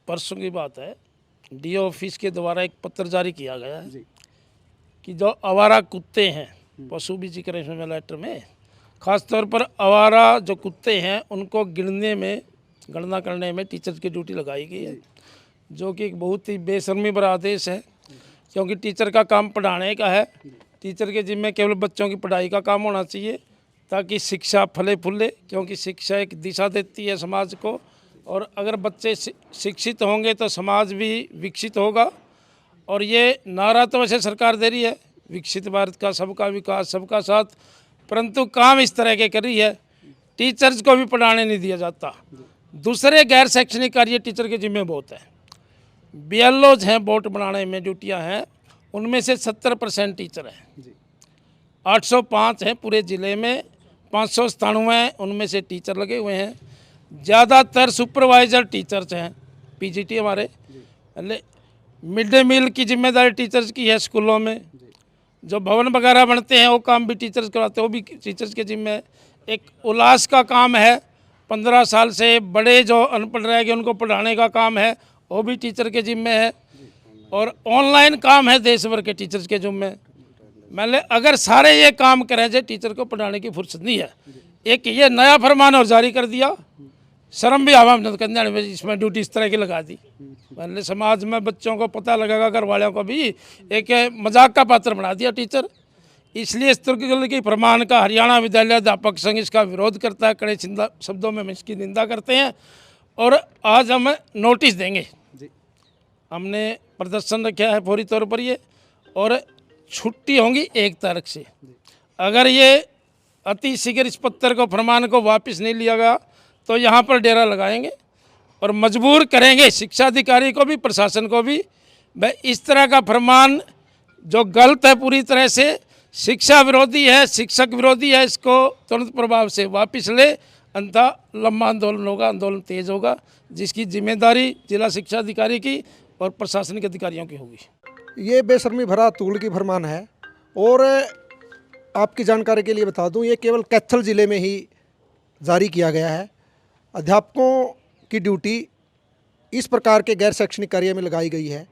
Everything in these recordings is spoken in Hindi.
परसों की बात है, डीओ ऑफिस के द्वारा एक पत्र जारी किया गया है कि जो आवारा कुत्ते हैं, पशु भी जिक्र है इसमें लेटर में, ख़ास तौर पर आवारा जो कुत्ते हैं उनको गणना करने में टीचर की ड्यूटी लगाई गई है, जो कि एक बहुत ही बेशर्मी भरा आदेश है। क्योंकि टीचर का काम पढ़ाने का है, टीचर के जिम्मे केवल बच्चों की पढ़ाई का काम होना चाहिए ताकि शिक्षा फले फूले, क्योंकि शिक्षा एक दिशा देती है समाज को, और अगर बच्चे शिक्षित होंगे तो समाज भी विकसित होगा। और ये नारा तो वैसे सरकार दे रही है, विकसित भारत का, सबका विकास, सबका साथ, परंतु काम इस तरह के कर रही है, टीचर्स को भी पढ़ाने नहीं दिया जाता। दूसरे गैर शैक्षणिक कार्य टीचर के जिम्मे बहुत है। BLOs हैं, बोर्ड बनाने में ड्यूटियां हैं, उनमें से 70% टीचर हैं। 805 हैं पूरे ज़िले में, 597 हैं उनमें से टीचर लगे हुए हैं। ज़्यादातर सुपरवाइज़र टीचर्स हैं, PGT हमारे। मिड डे मील की जिम्मेदारी टीचर्स की है स्कूलों में। जो भवन वगैरह बनते हैं वो काम भी टीचर्स कराते हैं, वो भी टीचर्स के जिम्मे है। एक उल्लास का काम है, 15 साल से बड़े जो अनपढ़ रह गए उनको पढ़ाने का काम है, वो भी टीचर के जिम्मे है। और ऑनलाइन काम है देश भर के टीचर्स के जिम्मे। मतलब अगर सारे ये काम करें जो टीचर को पढ़ाने की फुर्सत नहीं है। एक ये नया फरमान और जारी कर दिया, शर्म भी आवा हमने कल्याण में इसमें ड्यूटी इस तरह की लगा दी। मतलब समाज में बच्चों को पता लगेगा, घर वालों को भी एक मजाक का पात्र बना दिया टीचर। इसलिए इस तरह के फरमान का हरियाणा विद्यालय अध्यापक संघ इसका विरोध करता है, कड़े शब्दों में हम इसकी निंदा करते हैं। और आज हम नोटिस देंगे, हमने प्रदर्शन रखा है फौरी तौर पर ये, और छुट्टी होंगी 1 तारीख से। अगर ये अति शीघ्र इस पत्र को, फरमान को वापस नहीं लिया गया तो यहाँ पर डेरा लगाएंगे और मजबूर करेंगे शिक्षा अधिकारी को भी, प्रशासन को भी। भाई इस तरह का फरमान जो गलत है, पूरी तरह से शिक्षा विरोधी है, शिक्षक विरोधी है, इसको तुरंत प्रभाव से वापस ले, अन्यथा लंबा आंदोलन होगा, आंदोलन तेज होगा, जिसकी जिम्मेदारी जिला शिक्षा अधिकारी की और प्रशासनिक अधिकारियों की होगी। ये बेशर्मी भरा तुगलकी फरमान है। और आपकी जानकारी के लिए बता दूं, ये केवल कैथल ज़िले में ही जारी किया गया है। अध्यापकों की ड्यूटी इस प्रकार के गैर शैक्षणिक कार्य में लगाई गई है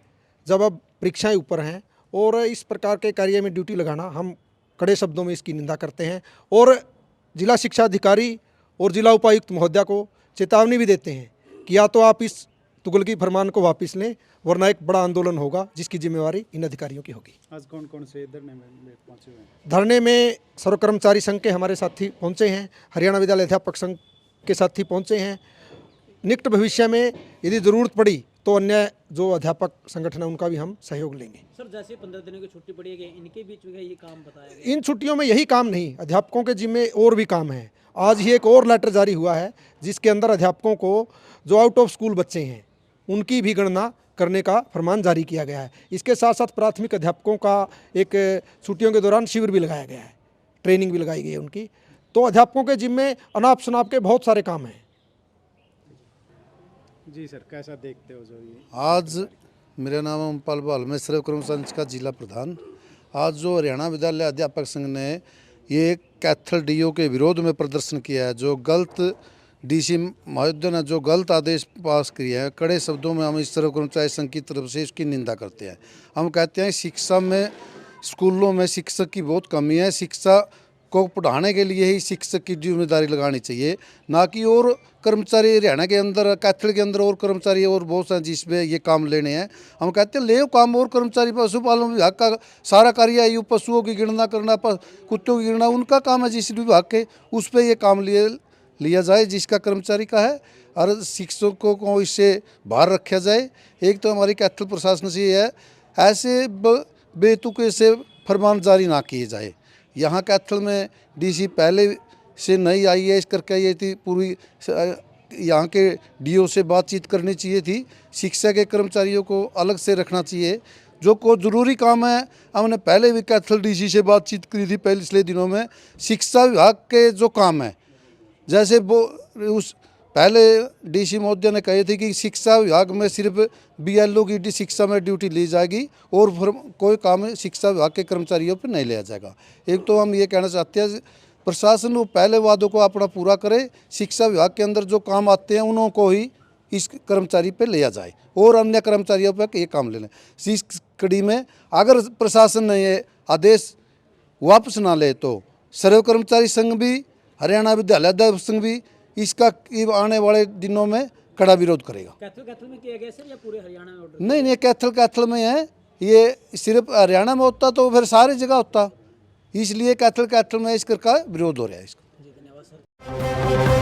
जब अब परीक्षाएं ऊपर हैं, और इस प्रकार के कार्य में ड्यूटी लगाना हम कड़े शब्दों में इसकी निंदा करते हैं। और जिला शिक्षा अधिकारी और जिला उपायुक्त महोदया को चेतावनी भी देते हैं कि या तो आप इस तुगलकी फरमान को वापस लें, वरना एक बड़ा आंदोलन होगा जिसकी जिम्मेवारी इन अधिकारियों की होगी। आज कौन कौन से धरने में पहुंचे हुए हैं? धरने में सर्व कर्मचारी संघ के हमारे साथी पहुंचे हैं, हरियाणा विद्यालय अध्यापक संघ के साथी पहुंचे हैं। निकट भविष्य में यदि ज़रूरत पड़ी तो अन्य जो अध्यापक संगठन है उनका भी हम सहयोग लेंगे। सर, जैसे 15 दिनों की छुट्टी पड़ी है, इनके बीच में ये काम बताया गया? इन छुट्टियों में यही काम नहीं, अध्यापकों के जिम्मे और भी काम है। आज ही एक और लेटर जारी हुआ है जिसके अंदर अध्यापकों को जो आउट ऑफ स्कूल बच्चे हैं उनकी भी गणना करने का फरमान जारी किया गया है। इसके साथ साथ प्राथमिक अध्यापकों का एक छुट्टियों के दौरान शिविर भी लगाया गया है, ट्रेनिंग भी लगाई गई है उनकी। तो अध्यापकों के जिम्मे अनाप शनाप के बहुत सारे काम हैं। जी सर, कैसा देखते हो जो ये आज? मेरा नाम अमपाल बहाल, मैं सर्व कर्मचारी संघ का जिला प्रधान। आज जो हरियाणा विद्यालय अध्यापक संघ ने ये कैथल DO के विरोध में प्रदर्शन किया है, जो गलत DC महोदय ने जो गलत आदेश पास किया है, कड़े शब्दों में हम इस सर्व कर्मचारी संघ की तरफ से इसकी निंदा करते हैं। हम कहते हैं शिक्षा में, स्कूलों में शिक्षक की बहुत कमी है। शिक्षा को पढ़ाने के लिए ही शिक्षक की जिम्मेदारी लगानी चाहिए, ना कि और कर्मचारी हरियाणा के अंदर, कैथल के अंदर और कर्मचारी और बहुत सारे जिसमें ये काम लेने हैं। हम कहते हैं ले काम, और कर्मचारी पशुपालन विभाग का सारा कार्य है, पशुओं की गणना करना, कुत्तों की गणना उनका काम है जिस विभाग के, उस पर ये काम लिया जाए जिसका कर्मचारी का है, और शिक्षकों को इससे बाहर रखा जाए। एक तो हमारी कैथल प्रशासन से ये है, ऐसे बेतुके से फरमान जारी ना किए जाए। यहाँ कैथल में DC पहले से नहीं आई है, इस करके ये थी पूरी यहाँ के DO से बातचीत करनी चाहिए थी। शिक्षा के कर्मचारियों को अलग से रखना चाहिए। जो को ज़रूरी काम है, हमने पहले भी कैथल DC से बातचीत करी थी पिछले दिनों में। शिक्षा विभाग के जो काम है, जैसे वो उस पहले DC महोदय ने कहे थे कि शिक्षा विभाग में सिर्फ BLO की शिक्षा में ड्यूटी ली जाएगी और कोई काम शिक्षा विभाग के कर्मचारियों पर नहीं लिया जाएगा। एक तो हम ये कहना चाहते हैं प्रशासन वो पहले वादों को अपना पूरा करे, शिक्षा विभाग के अंदर जो काम आते हैं उन्हों को ही इस कर्मचारी पे लिया जाए और अन्य कर्मचारियों पर ये काम ले लें। इस कड़ी में अगर प्रशासन ने ये आदेश वापस ना ले तो सर्व कर्मचारी संघ भी, हरियाणा विद्यालय अध्यापक संघ भी इसका आने वाले दिनों में कड़ा विरोध करेगा। कैथल में किया गया सर या पूरे हरियाणा में ऑर्डर? नहीं, कैथल में है, ये सिर्फ हरियाणा में होता तो फिर सारी जगह होता, इसलिए कैथल में इसका विरोध हो रहा है इसका। जी धन्यवाद सर।